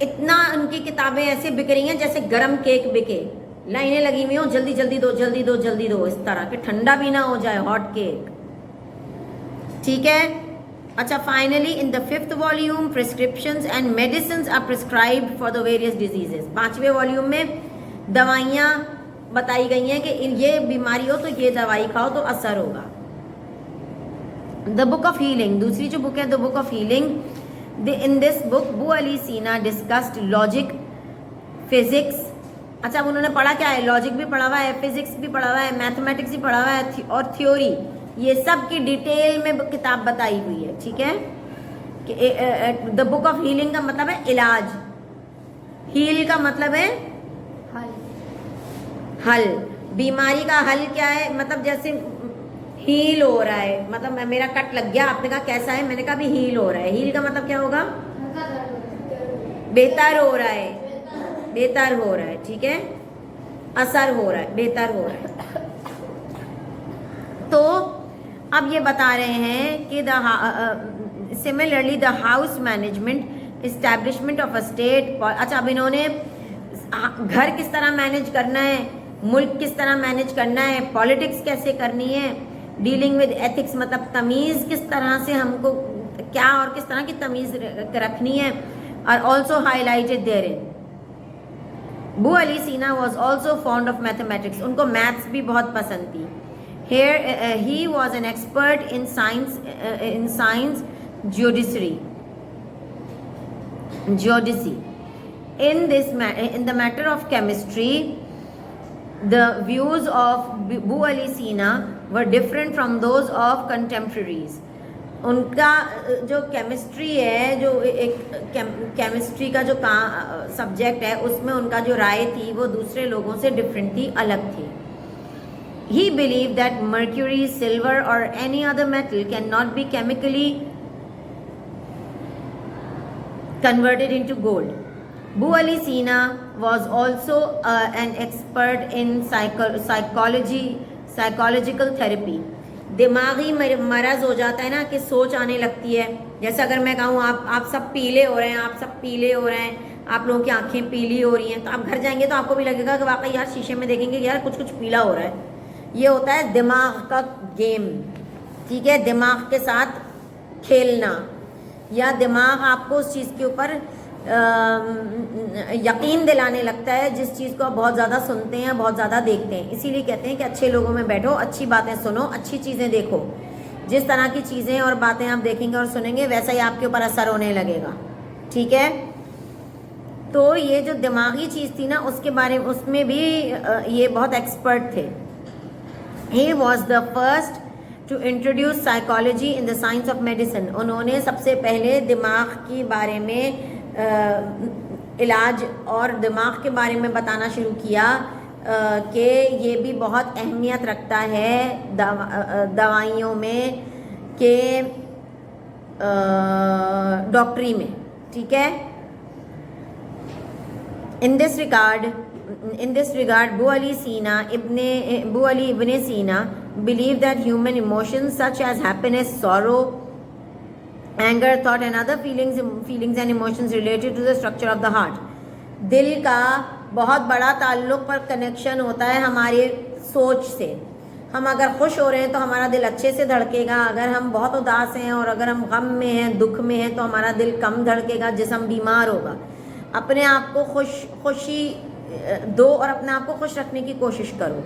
इतना उनकी किताबें ऐसे बिक रही हैं जैसे गरम केक बिके, लाइनें लगी हुई हो, जल्दी जल्दी दो, जल्दी दो, जल्दी दो, इस तरह के ठंडा भी ना हो जाए हॉट केक, ठीक है। अच्छा, finally in the 5th volume prescriptions and medicines are prescribed for the various diseases. 5वें वॉल्यूम में दवाइयाँ बताई गई हैं कि ये बीमारी हो तो ये दवाई खाओ तो असर होगा। द बुक ऑफ हीलिंग, दूसरी जो बुक है the book of healing, in this book बू अली सीना discussed logic, physics। अच्छा, अब उन्होंने पढ़ा क्या है? लॉजिक भी पढ़ा हुआ है, फिजिक्स भी पढ़ा हुआ है, मैथमेटिक्स भी पढ़ा हुआ है और थ्योरी, ये सब की डिटेल में किताब बताई हुई है, ठीक है। द बुक ऑफ हीलिंग का मतलब है इलाज, हील का मतलब है हल। बीमारी का हल क्या है? मतलब जैसे हील हो रहा है, मतलब मेरा कट लग गया, आपने कहा कैसा है, मैंने कहा भी हील हो रहा है। हील का मतलब क्या होगा? बेहतर हो रहा है, बेहतर हो रहा है, ठीक है। असर हो रहा है, बेहतर हो रहा है। तो अब ये बता रहे हैं कि similarly the house management, establishment of a state. अच्छा, अब इन्होंने घर किस तरह मैनेज करना है, मुल्क किस तरह मैनेज करना है, पॉलिटिक्स कैसे करनी है, डीलिंग विद एथिक्स मतलब तमीज़ किस तरह से हमको क्या और किस तरह की तमीज़ रखनी है, और also highlighted there in. Bu Ali Sina was also fond of mathematics, उनको मैथ्स भी बहुत पसंद थी। Here he was an expert in science geodesy. In the matter of chemistry, the views of Boo Ali Sina were different from those of contemporaries. उनका जो chemistry है, जो एक केमिस्ट्री का जो सब्जेक्ट है, उसमें उनका जो राय थी वो दूसरे लोगों से डिफरेंट थी, अलग थी। He believed that mercury, silver or any other metal cannot be chemically converted into gold. Boo Ali Sina was also an expert in psychological therapy. दिमागी मरज हो जाता है ना कि सोच आने लगती है। जैसे अगर मैं कहूँ आप सब पीले हो रहे हैं, आप सब पीले हो रहे हैं, आप लोगों की आंखें पीली हो रही हैं, तो आप घर जाएंगे तो आपको भी लगेगा कि वाकई यार शीशे में देखेंगे यार कुछ कुछ पीला हो रहा है। ये होता है दिमाग का गेम, ठीक है। दिमाग के साथ खेलना, या दिमाग आपको उस चीज़ के ऊपर यकीन दिलाने लगता है जिस चीज़ को आप बहुत ज़्यादा सुनते हैं, बहुत ज़्यादा देखते हैं। इसीलिए कहते हैं कि अच्छे लोगों में बैठो, अच्छी बातें सुनो, अच्छी चीज़ें देखो। जिस तरह की चीज़ें और बातें आप देखेंगे और सुनेंगे वैसा ही आपके ऊपर असर होने लगेगा, ठीक है। तो ये जो दिमागी चीज़ थी ना, उसके बारे में उसमें भी ये बहुत एक्सपर्ट थे। He was the first to introduce psychology in the science of medicine. उन्होंने सबसे पहले दिमाग के बारे में इलाज और दिमाग के बारे में बताना शुरू किया कि ये भी बहुत अहमियत रखता है दवाइयों में के डॉक्टरी में, ठीक है। In this regard Boo Ali Ibn Sina believed that human emotions such as happiness, sorrow Anger, thought and other feelings and emotions related to the structure of the heart. दिल का बहुत बड़ा ताल्लुक पर कनेक्शन होता है हमारे सोच से. हम अगर खुश हो रहे हैं तो हमारा दिल अच्छे से धड़केगा. अगर हम बहुत उदास हैं और अगर हम गम में हैं, दुख में हैं, तो हमारा दिल कम धड़केगा, जिस्म बीमार होगा. अपने आप को खुशी दो और अपने आप को खुश रखने की कोशिश करो.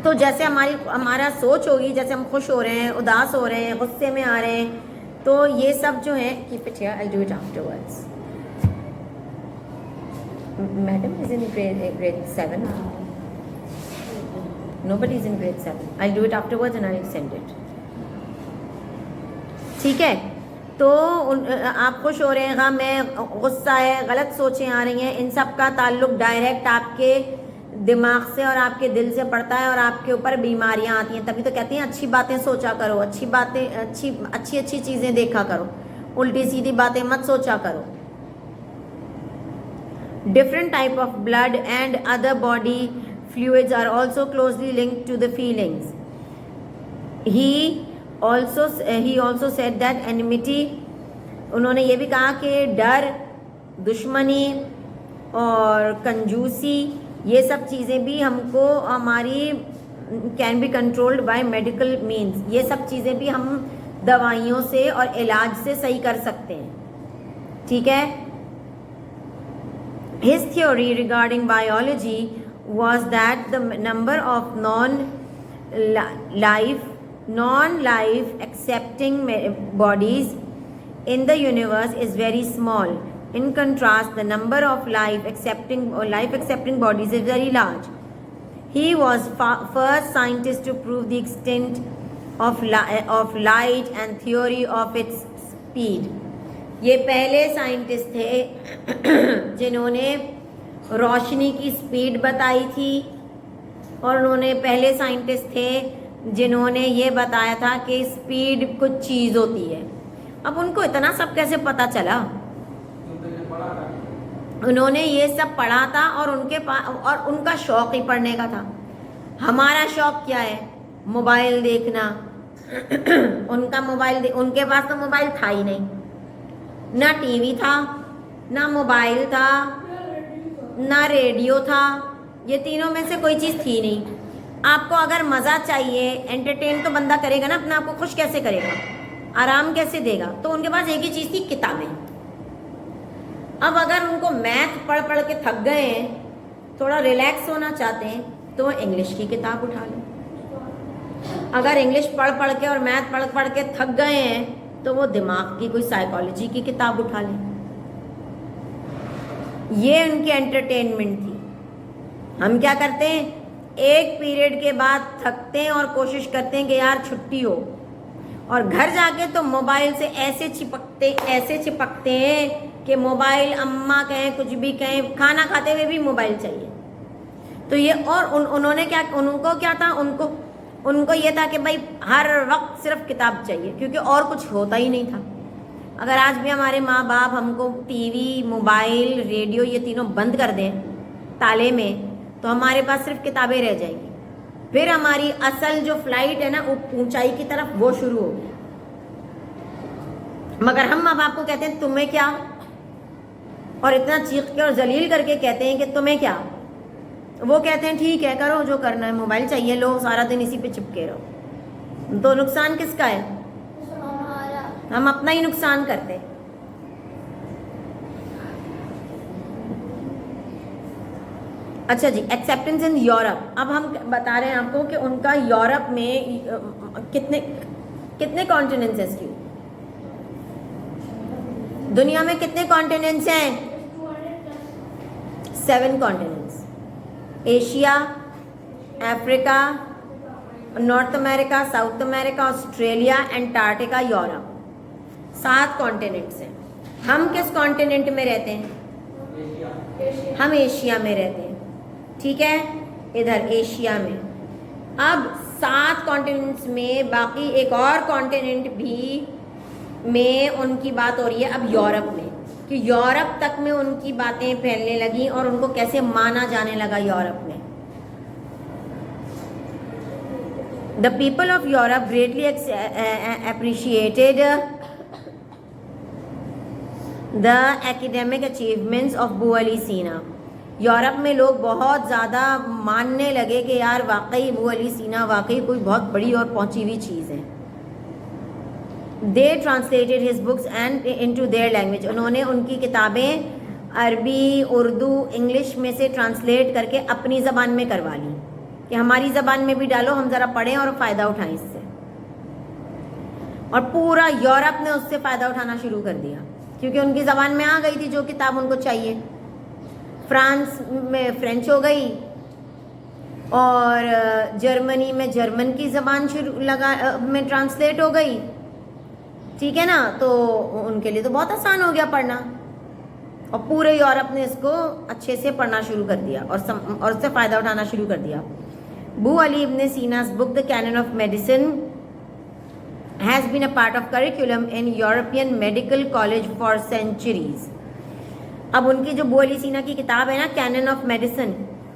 तो जैसे हमारा सोच होगी, जैसे हम खुश हो रहे हैं, उदास हो रहे हैं, गुस्से में आ रहे हैं, तो ये सब जो है, keep it here, I do it afterwards. Madam is in grade 7. Nobody is in grade 7. I'll do it afterwards and I'll send it. ठीक है. तो आप खुश हो रहे हैं, गम है, गुस्सा है, गलत सोचें आ रही हैं, इन सब का ताल्लुक डायरेक्ट आपके दिमाग से और आपके दिल से पड़ता है और आपके ऊपर बीमारियां आती हैं. तभी तो कहते हैं अच्छी बातें सोचा करो, अच्छी बातें, अच्छी चीज़ें देखा करो, उल्टी सीधी बातें मत सोचा करो. Different type of blood and other body fluids are also closely linked to the feelings. He also said that enmity, उन्होंने ये भी कहा कि डर, दुश्मनी और कंजूसी, ये सब चीज़ें भी हमको हमारी can be controlled by medical means. ये सब चीज़ें भी हम दवाइयों से और इलाज से सही कर सकते हैं. ठीक है. His theory regarding biology was that the number of non-life accepting bodies in the universe is very small. In contrast, the number of life accepting bodies is very large. He was first scientist to prove the extent of light and theory of its speed. ये पहले scientist थे जिन्होंने रोशनी की speed बताई थी और उन्होंने पहले साइंटिस्ट थे जिन्होंने ये बताया था कि स्पीड कुछ चीज़ होती है. अब उनको इतना सब कैसे पता चला? उन्होंने ये सब पढ़ा था और उनका शौक ही पढ़ने का था. हमारा शौक क्या है? मोबाइल देखना. उनके पास तो मोबाइल था ही नहीं, ना टीवी था, ना मोबाइल था, ना रेडियो था. ये तीनों में से कोई चीज़ थी नहीं. आपको अगर मज़ा चाहिए, एंटरटेन तो बंदा करेगा ना, अपने आप को खुश कैसे करेगा, आराम कैसे देगा? तो उनके पास एक ही चीज़ थी, किताबें. अब अगर उनको मैथ पढ़ के थक गए हैं, थोड़ा रिलैक्स होना चाहते हैं, तो इंग्लिश की किताब उठा लें. अगर इंग्लिश पढ़ के और मैथ पढ़ के थक गए हैं, तो वो दिमाग की कोई साइकोलॉजी की किताब उठा लें. ये उनकी एंटरटेनमेंट थी. हम क्या करते हैं? एक पीरियड के बाद थकते हैं और कोशिश करते हैं कि यार छुट्टी हो, और घर जाके तो मोबाइल से ऐसे चिपकते हैं कि मोबाइल, अम्मा कहें, कुछ भी कहें, खाना खाते हुए भी मोबाइल चाहिए. तो ये, और उन्होंने क्या, उनको क्या था, उनको ये था कि भाई हर वक्त सिर्फ किताब चाहिए, क्योंकि और कुछ होता ही नहीं था. अगर आज भी हमारे माँ बाप हमको टीवी, मोबाइल, रेडियो ये तीनों बंद कर दें ताले में, तो हमारे पास सिर्फ किताबें रह जाएंगी. फिर हमारी असल जो फ्लाइट है ना, ऊंचाई की तरफ, वो शुरू होगी. मगर हम माँ बाप को कहते हैं तुम्हें क्या, और इतना चीख के और जलील करके कहते हैं कि तुम्हें क्या. वो कहते हैं ठीक है, करो जो करना है, मोबाइल चाहिए, लो, सारा दिन इसी पे चिपके रहो. तो नुकसान किसका है? हम अपना ही नुकसान करते हैं. अच्छा जी, एक्सेप्टेंस इन यूरोप. अब हम बता रहे हैं आपको कि उनका यूरोप में कितने कॉन्टिनेंट्स हैं. इसकी दुनिया में कितने कॉन्टिनेंट्स हैं? 7 continents. Asia, Africa, north America, south America, Australia, Antarctica, Europe. 7 continents हैं. हम किस कॉन्टिनेंट में रहते हैं? हम एशिया में रहते हैं. ठीक है, इधर एशिया में. अब 7 कॉन्टिनेंट्स में बाकी एक और कॉन्टिनेंट भी में उनकी बात हो रही है अब यूरोप में, कि यूरोप तक में उनकी बातें फैलने लगी और उनको कैसे माना जाने लगा यूरोप में. The people of Europe greatly appreciated the academic achievements of Abu Ali Sina. Europe में लोग बहुत ज़्यादा मानने लगे कि यार वाकई अबू अली सीना वाकई कोई बहुत बड़ी और पहुंची हुई चीज़ है. They translated his books and into their language. उन्होंने उनकी किताबें अरबी, उर्दू, इंग्लिश में से ट्रांसलेट करके अपनी ज़बान में करवा ली कि हमारी ज़बान में भी डालो, हम ज़रा पढ़ें और फ़ायदा उठाएं इससे. और पूरा यूरोप ने उससे फ़ायदा उठाना शुरू कर दिया क्योंकि उनकी ज़बान में आ गई थी जो किताब उनको चाहिए. फ्रांस में फ्रेंच हो गई और जर्मनी में जर्मन की ज़बान में ट्रांसलेट हो गई. ठीक है ना, तो उनके लिए तो बहुत आसान हो गया पढ़ना और पूरे यूरोप ने इसको अच्छे से पढ़ना शुरू कर दिया और उससे फ़ायदा उठाना शुरू कर दिया. अबू अली इब्न सीना's book The Canon of Medicine has been a part of curriculum in European medical college for centuries. अब उनकी जो अबू अली सीना की किताब है ना, कैनन ऑफ मेडिसिन,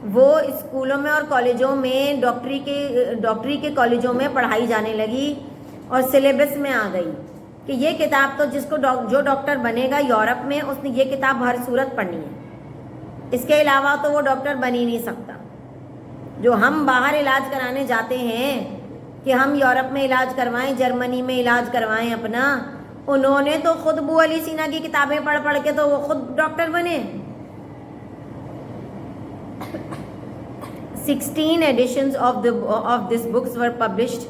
वो स्कूलों में और कॉलेजों में डॉक्टरी के कॉलेजों में पढ़ाई जाने लगी और सिलेबस में आ गई कि ये किताब तो जो डॉक्टर बनेगा यूरोप में उसने ये किताब हर सूरत पढ़नी है. इसके अलावा तो वो डॉक्टर बन ही नहीं सकता. जो हम बाहर इलाज कराने जाते हैं कि हम यूरोप में इलाज करवाएं, जर्मनी में इलाज करवाएं अपना, उन्होंने तो खुद अबू अली सीना की किताबें पढ़ पढ़ के तो वो खुद डॉक्टर बने. 16 editions of this books were published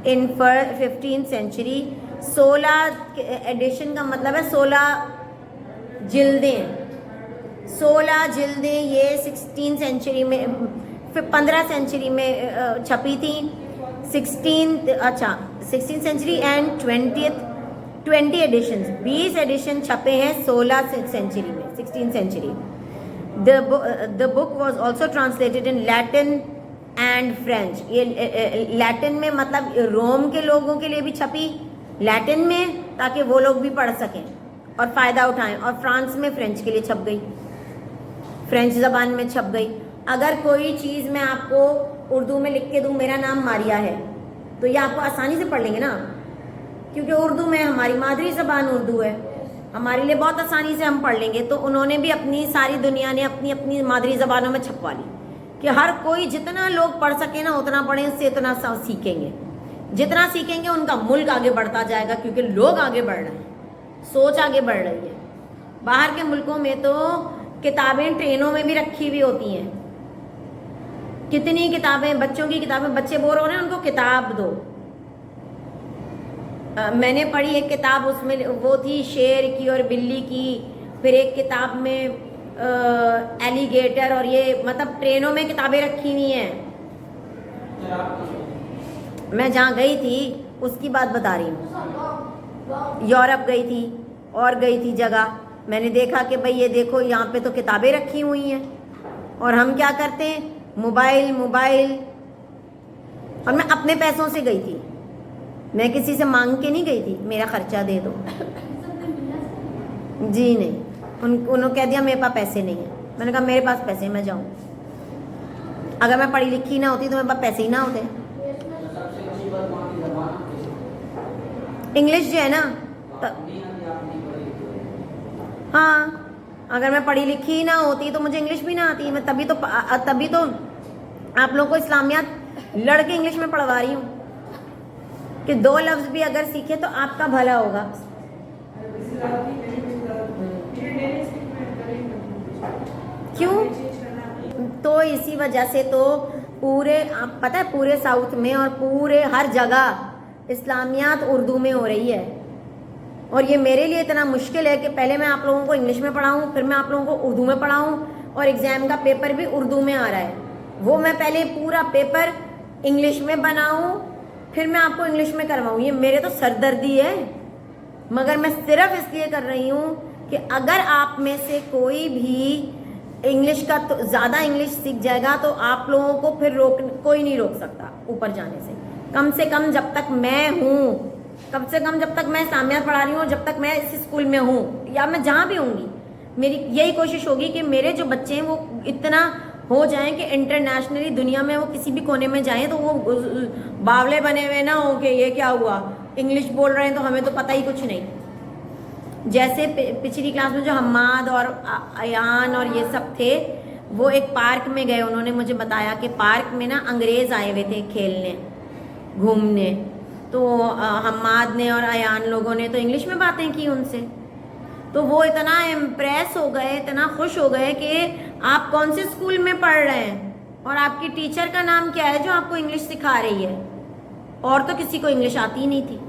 in 15th century. 16 addition का मतलब है 16 जिल्दें. 16 जिल्दें ये 16 सेंचुरी में, 15 सेंचुरी में छपी थी. 16 सेंचुरी एंड 20 एडिशंस, 20 एडिशन छपे हैं 16 सेंचुरी में, 16 century. The book was also translated in Latin and French. ये लैटिन में मतलब रोम के लोगों के लिए भी छपी लैटिन में ताकि वो लोग भी पढ़ सकें और फ़ायदा उठाएं. और फ्रांस में फ्रेंच के लिए छप गई, फ्रेंच ज़बान में छप गई. अगर कोई चीज़ मैं आपको उर्दू में लिख के दूँ, मेरा नाम मारिया है, तो ये आपको आसानी से पढ़ लेंगे ना, क्योंकि उर्दू में हमारी मादरी ज़बान उर्दू है, हमारे लिए बहुत आसानी से हम पढ़ लेंगे. तो उन्होंने भी अपनी, सारी दुनिया ने अपनी अपनी मादरी ज़बानों में छपवा ली कि हर कोई जितना लोग पढ़ सके ना उतना पढ़ें, उससे इतना सीखेंगे. जितना सीखेंगे उनका मुल्क आगे बढ़ता जाएगा क्योंकि लोग आगे बढ़ रहे हैं, सोच आगे बढ़ रही है. बाहर के मुल्कों में तो किताबें ट्रेनों में भी रखी हुई होती हैं. कितनी किताबें, बच्चों की किताबें, बच्चे बोर हो रहे हैं उनको किताब दो. मैंने पढ़ी एक किताब, उसमें वो थी शेर की और बिल्ली की. फिर एक किताब में एलिगेटर, और ये मतलब ट्रेनों में किताबें रखी हुई हैं. मैं जहाँ गई थी उसकी बात बता रही हूँ. यूरोप गई थी और गई थी जगह, मैंने देखा कि भाई ये देखो यहाँ पे तो किताबें रखी हुई हैं और हम क्या करते हैं, मोबाइल. और मैं अपने पैसों से गई थी, मैं किसी से मांग के नहीं गई थी, मेरा खर्चा दे दो. जी नहीं, उन्होंने कह दिया मेरे पास पैसे नहीं है. मैंने कहा मेरे पास पैसे, मैं जाऊँ. अगर मैं पढ़ी लिखी ना होती तो मेरे पास पैसे ही ना होते. इंग्लिश जो है ना, हाँ, अगर मैं पढ़ी लिखी ही ना होती तो मुझे इंग्लिश भी ना आती. मैं तभी तो आप लोगों को इस्लामियात लड़के इंग्लिश में पढ़वा रही हूँ कि 2 लफ्ज़ भी अगर सीखे तो आपका भला होगा. क्यों? तो इसी वजह से तो पूरे, आप पता है, पूरे साउथ में और पूरे हर जगह इस्लामियात उर्दू में हो रही है. और ये मेरे लिए इतना मुश्किल है कि पहले मैं आप लोगों को इंग्लिश में पढ़ाऊँ, फिर मैं आप लोगों को उर्दू में पढ़ाऊँ, और एग्ज़ाम का पेपर भी उर्दू में आ रहा है. वो मैं पहले पूरा पेपर इंग्लिश में बनाऊँ, फिर मैं आपको इंग्लिश में करवाऊँ. ये मेरे तो सरदर्दी है. मगर मैं सिर्फ इसलिए कर रही हूँ कि अगर आप में से कोई भी इंग्लिश का तो ज़्यादा इंग्लिश सीख जाएगा तो आप लोगों को फिर कोई नहीं रोक सकता ऊपर जाने से. कम से कम जब तक मैं हूँ, कम से कम जब तक मैं इस्लामियात पढ़ा रही हूँ, जब तक मैं इस स्कूल में हूँ या मैं जहाँ भी होंगी, मेरी यही कोशिश होगी कि मेरे जो बच्चे हैं वो इतना हो जाएं कि इंटरनेशनली दुनिया में वो किसी भी कोने में जाएं तो वो बावले बने हुए ना हो कि ये क्या हुआ, इंग्लिश बोल रहे हैं तो हमें तो पता ही कुछ नहीं। जैसे पिछली क्लास में जो हम्माद और अयान और ये सब थे, वो एक पार्क में गए, उन्होंने मुझे बताया कि पार्क में ना अंग्रेज़ आए हुए थे खेलने घूमने, तो हम्माद ने और अयान लोगों ने तो इंग्लिश में बातें की उनसे, तो वो इतना इम्प्रेस हो गए, इतना खुश हो गए कि आप कौन से स्कूल में पढ़ रहे हैं और आपकी टीचर का नाम क्या है जो आपको इंग्लिश सिखा रही है, और तो किसी को इंग्लिश आती ही नहीं थी।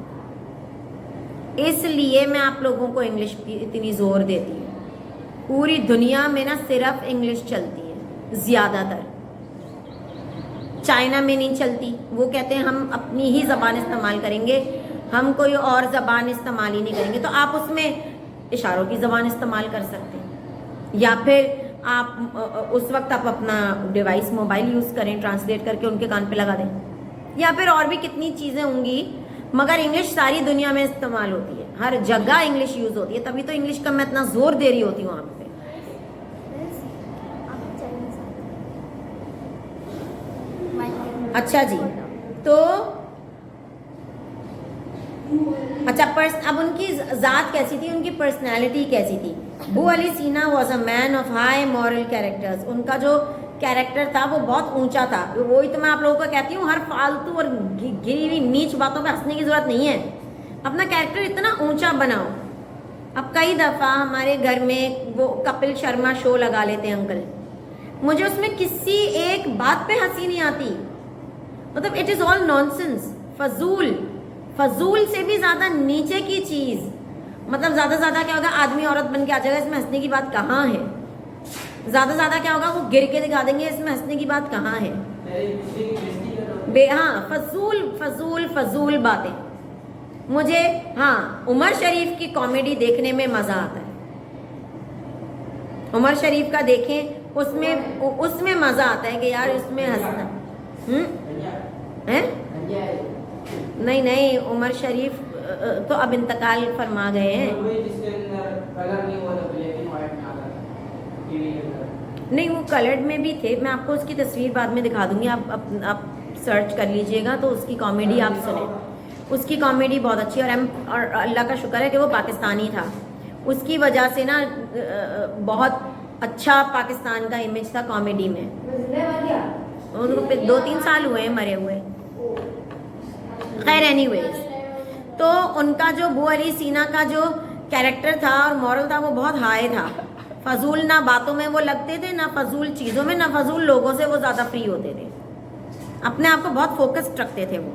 इसलिए मैं आप लोगों को इंग्लिश की इतनी ज़ोर देती हूँ। पूरी दुनिया में ना सिर्फ इंग्लिश चलती है, ज़्यादातर चाइना में नहीं चलती। वो कहते हैं हम अपनी ही ज़बान इस्तेमाल करेंगे, हम कोई और ज़बान इस्तेमाल ही नहीं करेंगे। तो आप उसमें इशारों की ज़बान इस्तेमाल कर सकते हैं, या फिर आप उस वक्त आप अपना डिवाइस मोबाइल यूज़ करें, ट्रांसलेट करके उनके कान पे लगा दें, या फिर और भी कितनी चीज़ें होंगी, मगर इंग्लिश सारी दुनिया में इस्तेमाल होती है, हर जगह इंग्लिश यूज़ होती है। तभी तो इंग्लिश का मैं इतना ज़ोर दे रही होती हूँ आप पे। अच्छा जी, तो अच्छा अब उनकी ज़ात कैसी थी, उनकी पर्सनैलिटी कैसी थी। Abu Ali Sina was a man of high moral characters. उनका जो कैरेक्टर था वो बहुत ऊंचा था। वही तो मैं आप लोगों को कहती हूँ, हर फालतू और गिरी हुई नीच बातों पे हंसने की ज़रूरत नहीं है, अपना कैरेक्टर इतना ऊंचा बनाओ। अब कई दफ़ा हमारे घर में वो कपिल शर्मा शो लगा लेते हैं अंकल, मुझे उसमें किसी एक बात पे हंसी नहीं आती, मतलब इट इज़ ऑल नॉनसेंस, फजूल से भी ज़्यादा नीचे की चीज़। मतलब ज़्यादा से ज़्यादा क्या होगा, आदमी औरत बन के आ जाएगा, इसमें हंसने की बात कहाँ है। ज़्यादा से ज़्यादा क्या होगा, वो गिर के दिखा देंगे, इसमें हंसने की बात कहाँ है। हाँ, फजूल बातें। मुझे हाँ उमर शरीफ की कॉमेडी देखने में मज़ा आता है। उमर शरीफ का देखें, उसमें मज़ा आता है कि यार इसमें हंसना है। नहीं, उमर शरीफ तो अब इंतकाल फरमा गए हैं। नहीं, वो कलर्ड में भी थे, मैं आपको उसकी तस्वीर बाद में दिखा दूंगी, आप सर्च कर लीजिएगा तो उसकी कॉमेडी आप सुने। उसकी कॉमेडी बहुत अच्छी है, और अल्लाह का शुक्र है कि वो पाकिस्तानी था, उसकी वजह से ना बहुत अच्छा पाकिस्तान का इमेज था कॉमेडी में। उनको 2-3 साल हुए हैं मरे हुए। खैर एनीवेज, तो उनका जो अबू अली सीना का जो कैरेक्टर था और मॉरल था वो बहुत हाई था। फजूल ना बातों में वो लगते थे, ना फजूल चीज़ों में, ना फजूल लोगों से वो ज़्यादा फ्री होते थे। अपने आप को बहुत फोकस्ड रखते थे वो,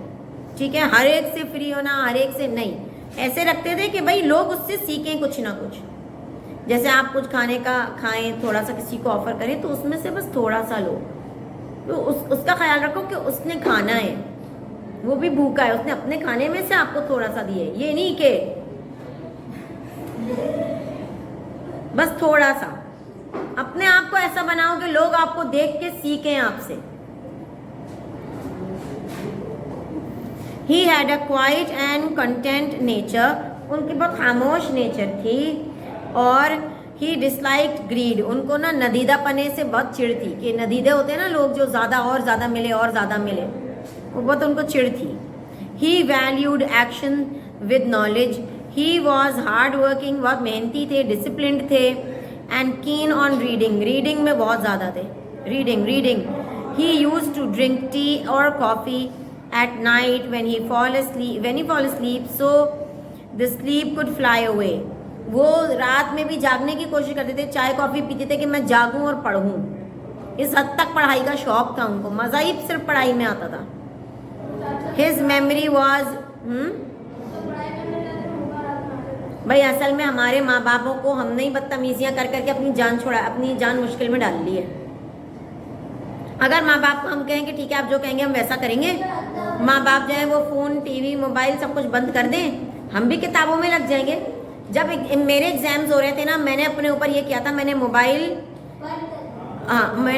ठीक है, हर एक से फ्री होना, हर एक से नहीं, ऐसे रखते थे कि भाई लोग उससे सीखें कुछ ना कुछ। जैसे आप कुछ खाने का खाएं, थोड़ा सा किसी को ऑफर करें तो उसमें से बस थोड़ा सा लो, तो उसका ख्याल रखो कि उसने खाना है, वो भी भूखा है, उसने अपने खाने में से आपको थोड़ा सा दिए, ये नहीं कि बस थोड़ा सा। अपने आप को ऐसा बनाओ कि लोग आपको देख के सीखें आपसे। He had a quiet and content nature, उनकी बहुत खामोश नेचर थी, और ही डिसलाइक्ड ग्रीड, उनको ना नदीदा पने से बहुत चिढ़ थी, कि नदीदे होते हैं ना लोग जो ज़्यादा और ज़्यादा मिले और ज़्यादा मिले, वो बहुत उनको चिढ़ थी। He valued action with knowledge, he was hard working, बहुत मेहनती थे, डिसिप्लिन्ड थे, and keen on reading, reading में बहुत ज़्यादा थे, reading. He used to drink tea और coffee at night when he fall asleep so the sleep could fly away। वो रात में भी जागने की कोशिश करते थे, चाय कॉफ़ी पीते थे कि मैं जागूं और पढ़ूं। इस हद तक पढ़ाई का शौक था उनको, मज़ा ही सिर्फ पढ़ाई में आता था। His memory was भाई असल में हमारे माँ बापों को हमने ही बदतमीजियाँ कर करके अपनी जान मुश्किल में डाल ली है। अगर माँ बाप को हम कहें कि ठीक है आप जो कहेंगे हम वैसा करेंगे, माँ बाप जो है वो फ़ोन, टीवी, मोबाइल सब कुछ बंद कर दें, हम भी किताबों में लग जाएंगे। जब मेरे एग्जाम्स हो रहे थे ना, मैंने अपने ऊपर ये किया था, मैंने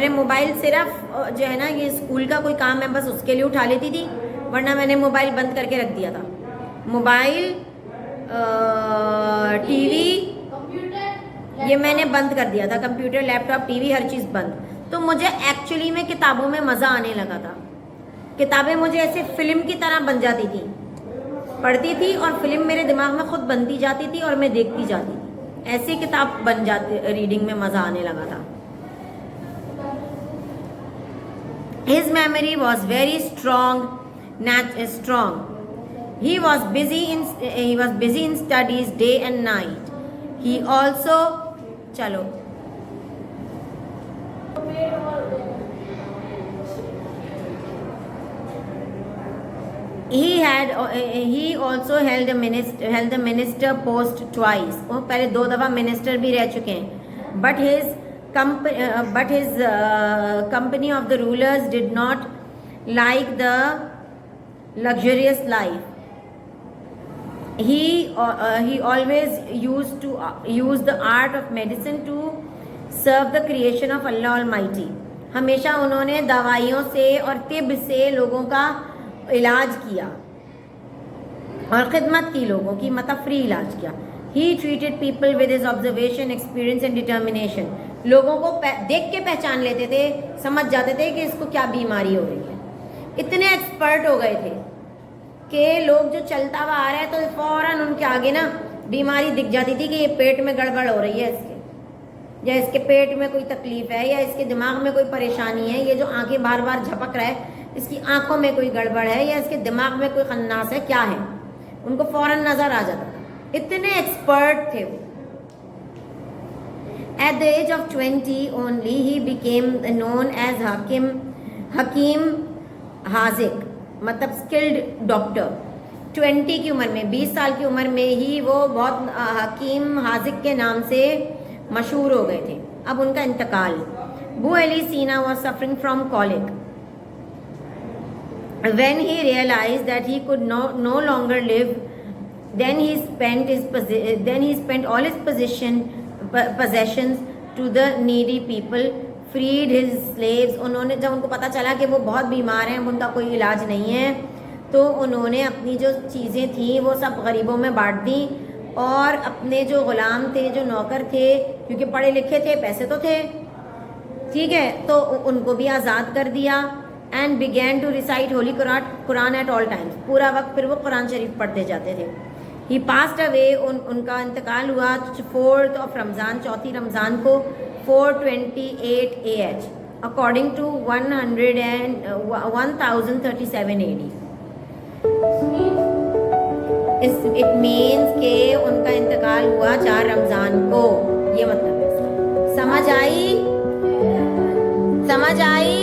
मोबाइल सिर्फ जो है ना ये स्कूल का कोई काम है बस उसके लिए उठा लेती थी, वरना मैंने मोबाइल बंद करके रख दिया था। मोबाइल, टीवी ये मैंने बंद कर दिया था, कंप्यूटर, लैपटॉप, टीवी हर चीज़ बंद। तो मुझे एक्चुअली में किताबों में मज़ा आने लगा था। किताबें मुझे ऐसे फिल्म की तरह बन जाती थी, पढ़ती थी और फिल्म मेरे दिमाग में खुद बनती जाती थी और मैं देखती जाती थी। ऐसी किताब बन जाती, रीडिंग में मज़ा आने लगा था। His memory was very strong. He was busy in studies day and night. He also चलो he also held the minister post twice. वो पहले 2 दफा मिनिस्टर भी रह चुके हैं. But his company of the rulers did not like the luxurious life. He always used to use the art of medicine to serve the creation of Allah Almighty. हमेशा उन्होंने दवाइयों से और तिब से लोगों का इलाज किया और खिदमत की लोगों की, मतलब फ्री इलाज किया. He treated people with his observation, experience and determination. लोगों को देख के पहचान लेते थे, समझ जाते थे कि इसको क्या बीमारी हो रही है. इतने एक्सपर्ट हो गए थे कि लोग जो चलता हुआ आ रहा है तो फौरन उनके आगे ना बीमारी दिख जाती थी कि ये पेट में गड़बड़ हो रही है इसके, या इसके पेट में कोई तकलीफ है, या इसके दिमाग में कोई परेशानी है, ये जो आंखें बार बार झपक रहा है इसकी आंखों में कोई गड़बड़ है, या इसके दिमाग में कोई खन्नास है, क्या है, उनको फौरन नजर आ जाता था. इतने एक्सपर्ट थे वो. At the age of 20 only he became known as हकीम हाजिक, मतलब स्किल्ड डॉक्टर. 20 की उम्र में, 20 साल की उम्र में ही वो बहुत हकीम हाजिक के नाम से मशहूर हो गए थे. अब उनका इंतकाल. Abu Ali Sina was suffering from colic. When he realized that he could no longer live, then he spent all his possessions to the needy people, freed his slaves. उन्होंने जब उनको पता चला कि वो बहुत बीमार हैं, उनका कोई इलाज नहीं है, तो उन्होंने अपनी जो चीज़ें थी वो सब गरीबों में बांट दी और अपने जो गुलाम थे, जो नौकर थे, क्योंकि पढ़े लिखे थे, पैसे तो थे, ठीक है, तो उनको भी आज़ाद कर दिया. And began to recite holy Quran at all times. पूरा वक्त फिर वो कुरान शरीफ पढ़ते जाते थे. ही पास्ड अवे, उनका इंतकाल हुआ 4th of रमज़ान, 4 रमज़ान को 428 AH according to 1037 AD. It means के उनका इंतकाल हुआ 4 रमज़ान को. ये मतलब है. समझ आई?